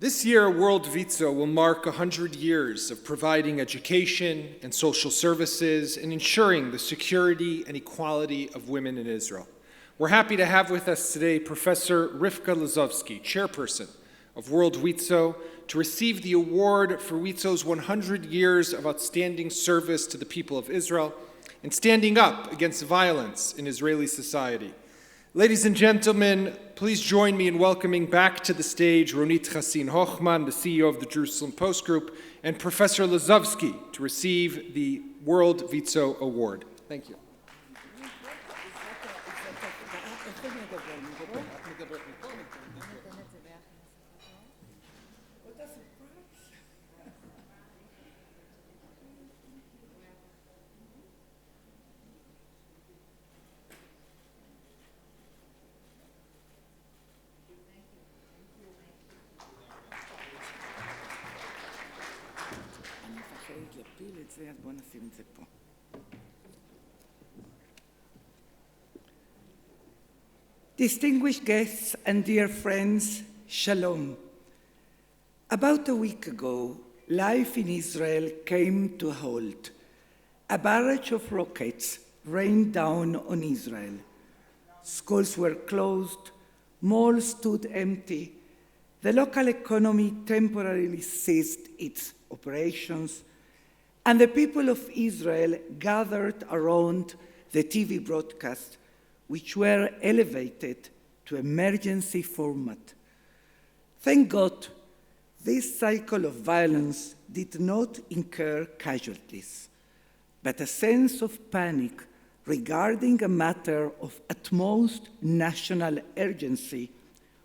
This year, World WIZO will mark 100 years of providing education and social services and ensuring the security and equality of women in Israel. We're happy to have with us today Professor Rivka Lazovsky, Chairperson of World WIZO, to receive the award for WIZO's 100 years of outstanding service to the people of Israel and standing up against violence in Israeli society. Ladies and gentlemen, please join me in welcoming back to the stage Ronit Chassin-Hochman, the CEO of the Jerusalem Post Group, and Professor Lazovsky to receive the World WIZO Award. Thank you. Distinguished guests and dear friends, Shalom. About a week ago, life in Israel came to a halt. A barrage of rockets rained down on Israel. Schools were closed, malls stood empty, the local economy temporarily ceased its operations, and the people of Israel gathered around the TV broadcast, which were elevated to emergency format. Thank God, this cycle of violence did not incur casualties, but a sense of panic regarding a matter of utmost national urgency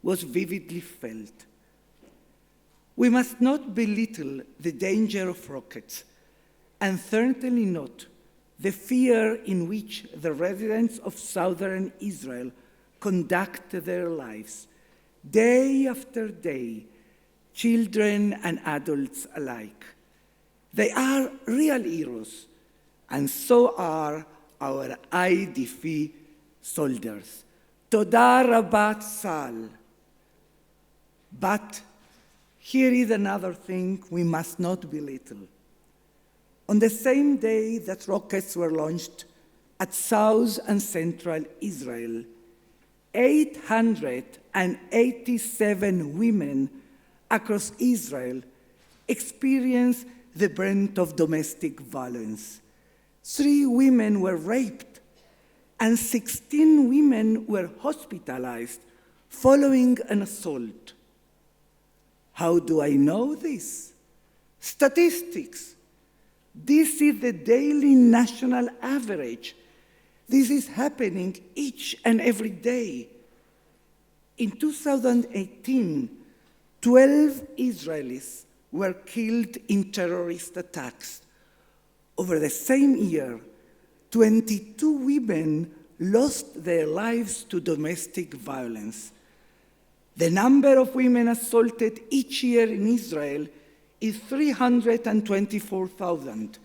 was vividly felt. We must not belittle the danger of rockets, and certainly not the fear in which the residents of southern Israel conduct their lives, day after day, children and adults alike. They are real heroes, and so are our IDF soldiers. Toda Rabba Tzahal. But here is another thing we must not belittle. On the same day that rockets were launched at South and Central Israel, 887 women across Israel experienced the brunt of domestic violence. 3 women were raped, and 16 women were hospitalized following an assault. How do I know this? Statistics. This is the daily national average. This is happening each and every day. In 2018, 12 Israelis were killed in terrorist attacks. Over the same year, 22 women lost their lives to domestic violence. The number of women assaulted each year in Israel is 324,000.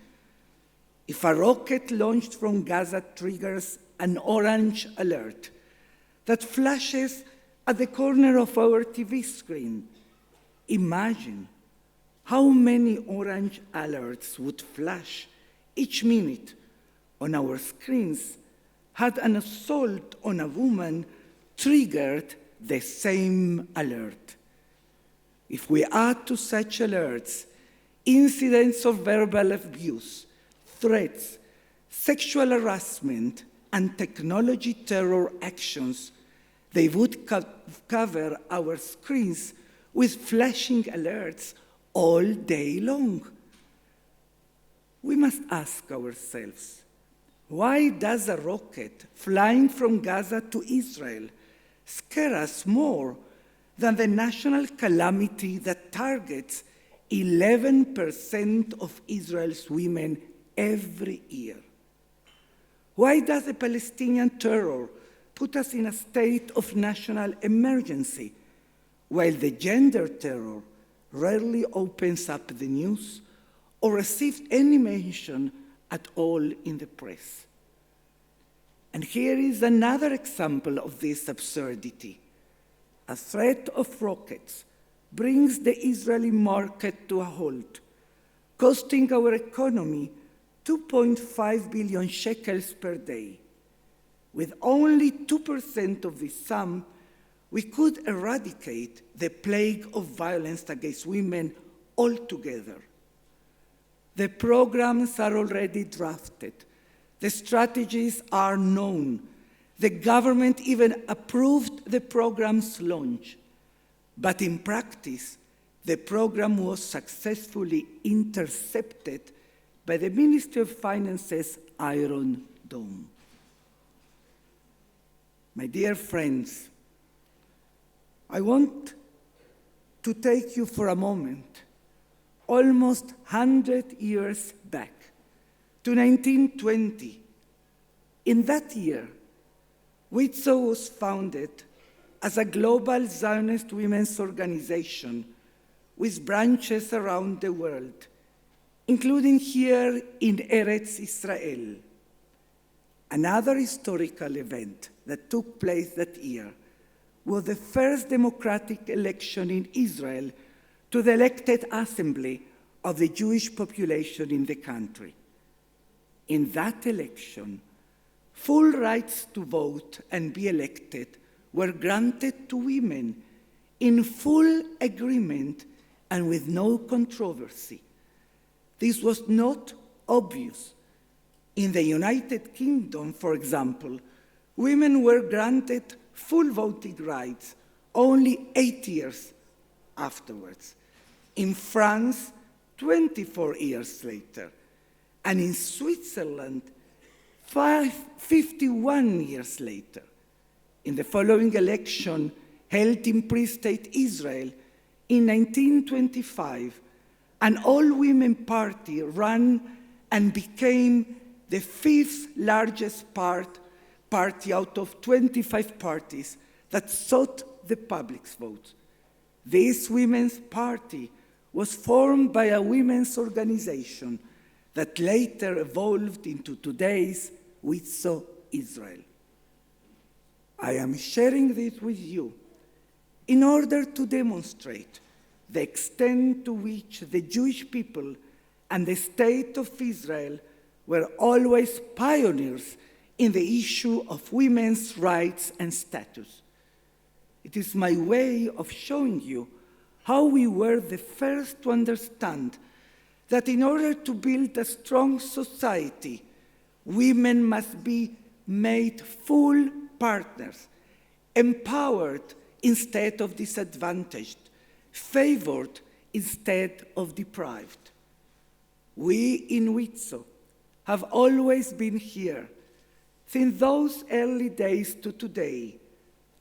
If a rocket launched from Gaza triggers an orange alert that flashes at the corner of our TV screen, imagine how many orange alerts would flash each minute on our screens had an assault on a woman triggered the same alert. If we add to such alerts incidents of verbal abuse, threats, sexual harassment, and technology terror actions, they would cover our screens with flashing alerts all day long. We must ask ourselves, why does a rocket flying from Gaza to Israel scare us more than the national calamity that targets 11% of Israel's women every year? Why does the Palestinian terror put us in a state of national emergency, while the gender terror rarely opens up the news or receives any mention at all in the press? And here is another example of this absurdity. A threat of rockets brings the Israeli market to a halt, costing our economy 2.5 billion shekels per day. With only 2% of this sum, we could eradicate the plague of violence against women altogether. The programs are already drafted. The strategies are known. The government even approved the program's launch. But in practice, the program was successfully intercepted by the Ministry of Finance's Iron Dome. My dear friends, I want to take you for a moment, almost 100 years back, to 1920. In that year, WIZO was founded as a global Zionist women's organization with branches around the world, including here in Eretz Israel. Another historical event that took place that year was the first democratic election in Israel to the elected assembly of the Jewish population in the country. In that election, full rights to vote and be elected were granted to women in full agreement and with no controversy. This was not obvious. In the United Kingdom, for example, women were granted full voting rights only 8 years afterwards. In France, 24 years later. And in Switzerland, 51 years later. In the following election, held in pre-state Israel in 1925, an all-women party ran and became the fifth largest party out of 25 parties that sought the public's vote. This women's party was formed by a women's organization that later evolved into today's WIZO Israel. I am sharing this with you in order to demonstrate the extent to which the Jewish people and the state of Israel were always pioneers in the issue of women's rights and status. It is my way of showing you how we were the first to understand that in order to build a strong society, women must be made full partners, empowered instead of disadvantaged, favored instead of deprived. We in WIZO have always been here, since those early days to today,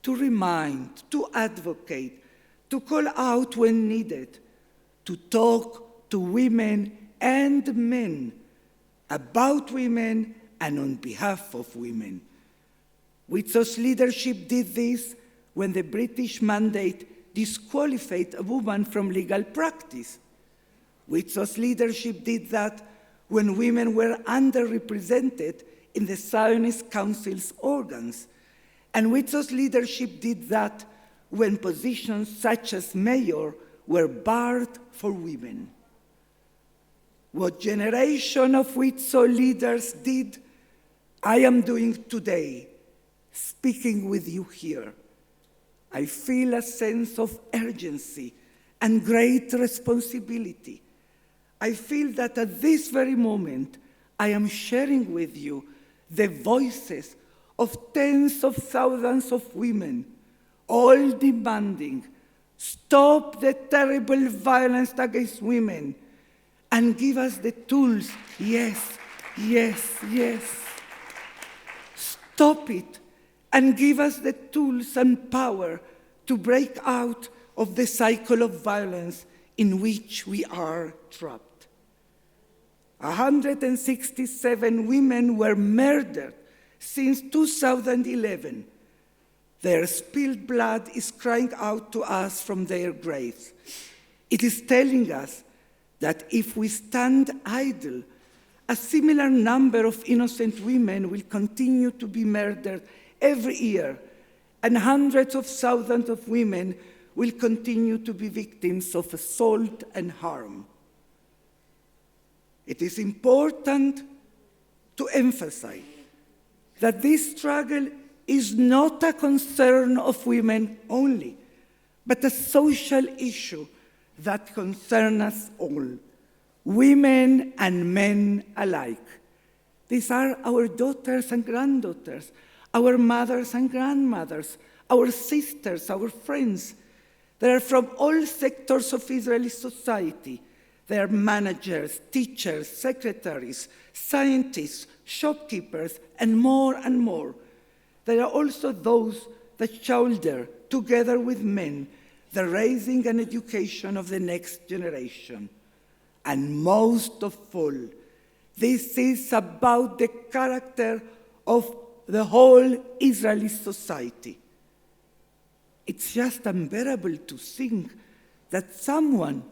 to remind, to advocate, to call out when needed, to talk to women and men about women and on behalf of women. WIZO's leadership did this when the British mandate disqualified a woman from legal practice. WIZO's leadership did that when women were underrepresented in the Zionist Council's organs. And WIZO's leadership did that when positions such as mayor were barred for women. What generation of WIZO leaders did, I am doing today, speaking with you here. I feel a sense of urgency and great responsibility. I feel that at this very moment, I am sharing with you the voices of tens of thousands of women, all demanding, stop the terrible violence against women, and give us the tools, yes, yes, yes. Stop it, and give us the tools and power to break out of the cycle of violence in which we are trapped. 167 women were murdered since 2011. Their spilled blood is crying out to us from their graves. It is telling us that if we stand idle, a similar number of innocent women will continue to be murdered every year, and hundreds of thousands of women will continue to be victims of assault and harm. It is important to emphasize that this struggle is not a concern of women only, but a social issue that concerns us all, women and men alike. These are our daughters and granddaughters, our mothers and grandmothers, our sisters, our friends. They are from all sectors of Israeli society. They are managers, teachers, secretaries, scientists, shopkeepers, and more and more. There are also those that shoulder, together with men, the raising and education of the next generation. And most of all, this is about the character of the whole Israeli society. It's just unbearable to think that someone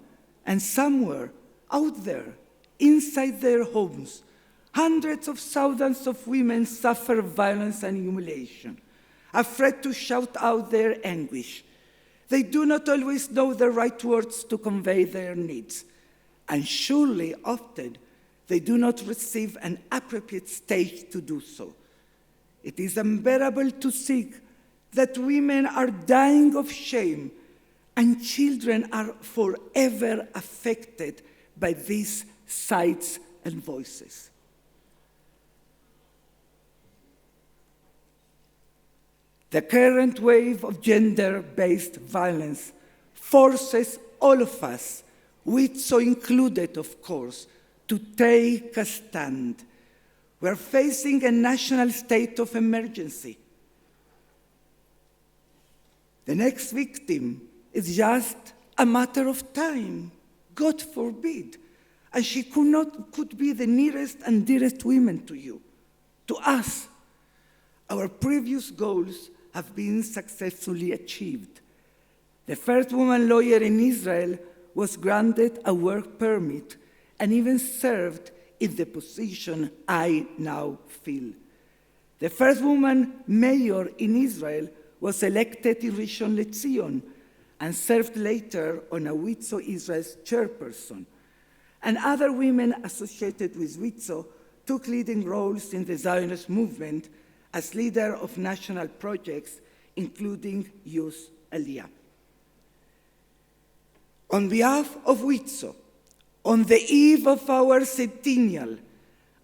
and somewhere out there, inside their homes, hundreds of thousands of women suffer violence and humiliation, afraid to shout out their anguish. They do not always know the right words to convey their needs, and surely often they do not receive an appropriate stage to do so. It is unbearable to think that women are dying of shame and children are forever affected by these sights and voices. The current wave of gender-based violence forces all of us, WIZO included, of course, to take a stand. We're facing a national state of emergency. The next victim is just a matter of time, God forbid, and she could be the nearest and dearest women to you, to us. Our previous goals have been successfully achieved. The first woman lawyer in Israel was granted a work permit and even served in the position I now fill. The first woman mayor in Israel was elected in Rishon LeZion and served later on a WIZO Israel's chairperson. And other women associated with WIZO took leading roles in the Zionist movement as leader of national projects, including Youth Aliyah. On behalf of WIZO, on the eve of our centennial,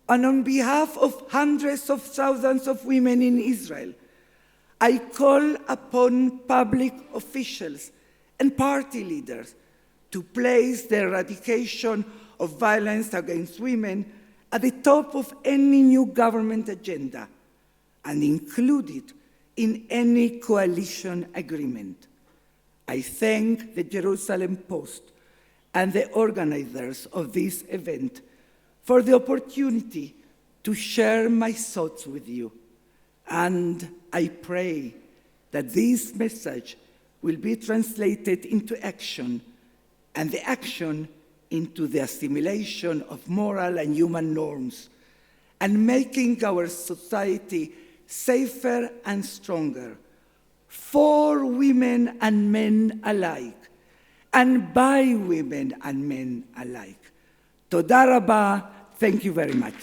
and on behalf of hundreds of thousands of women in Israel, I call upon public officials and party leaders to place the eradication of violence against women at the top of any new government agenda and include it in any coalition agreement. I thank the Jerusalem Post and the organizers of this event for the opportunity to share my thoughts with you. And I pray that this message will be translated into action, and the action into the assimilation of moral and human norms, and making our society safer and stronger for women and men alike, and by women and men alike. Toda rabba. Thank you very much.